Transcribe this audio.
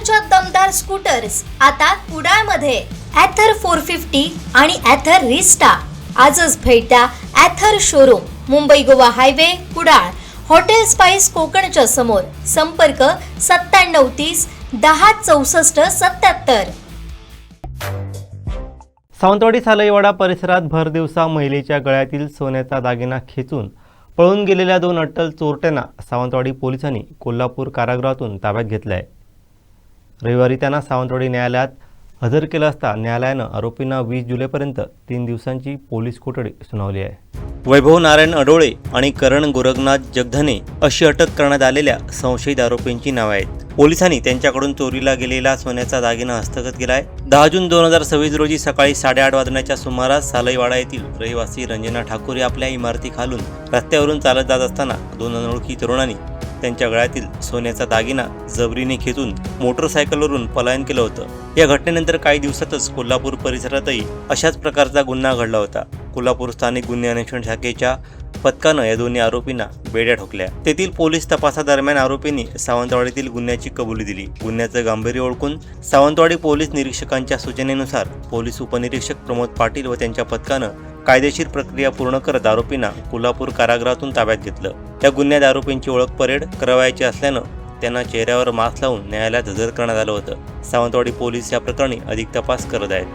ॲथरच्या दमदार स्कूटर्स आता कुडाळमध्ये ॲथर 450 आणि ॲथर रिस्टा. आजच भेट द्या Ather showroom, Mumbai Goa highway, Kudal, hotel spice कोकणच्या समोर. संपर्क 9730 10 64 77. सावंतवाडी सालईवाडा परिसरात भरदिवसा महिलेच्या गळ्यातील सोन्याचा दागिना खेचून पळून गेलेल्या 2 अट्टल चोरट्यांना सावंतवाडी पोलिसांनी कोल्हापूर कारागृहातून ताब्यात घेतलं आहे. रविवारी त्यांना सावंतवाडी न्यायालयात हजर केलं असता न्यायालयानं आरोपींना 20 जुलैपर्यंत 3 दिवसांची पोलीस कोठडी सुनावली आहे. वैभव नारायण अडोळे आणि करण गोरखनाथ जगधने अशी अटक करण्यात आलेल्या संशयित आरोपींची नावे आहेत. पोलिसांनी त्यांच्याकडून चोरीला गेलेला सोन्याचा दागिना हस्तगत केलाय. 10 जून 2026 रोजी सकाळी 8:30 वाजण्याच्या सुमारास सालईवाडा येथील रहिवासी रंजना ठाकूर या आपल्या इमारतीखालून रस्त्यावरून चालत जात असताना 2 अनोळखी तरुणांनी त्यांच्या गळ्यातील सोन्याचा दागिना जबरीने खेचून मोटरसायकलवरून पलायन केलं होतं. या घटनेनंतर काही दिवसातच कोल्हापूर परिसरातही अशाच प्रकारचा गुन्हा घडला होता. कोल्हापूर स्थानिक गुन्हे अन्वेषण शाखेच्या पथकानं या दोन्ही आरोपींना बेड्या ठोकल्या. तेथील पोलीस तपासादरम्यान आरोपींनी सावंतवाडीतील गुन्ह्याची कबुली दिली. गुन्ह्याचं गांभीर्य ओळखून सावंतवाडी पोलीस निरीक्षकांच्या सूचनेनुसार पोलीस उपनिरीक्षक प्रमोद पाटील व त्यांच्या पथकानं कायदेशीर प्रक्रिया पूर्ण करत आरोपींना कोल्हापूर कारागृहातून ताब्यात घेतलं. या गुन्ह्यात आरोपींची ओळख परेड करावयाची असल्यानं त्यांना चेहऱ्यावर मास्क लावून न्यायालयात हजर करण्यात आलं होतं. सावंतवाडी पोलीस या प्रकरणी अधिक तपास करत आहेत.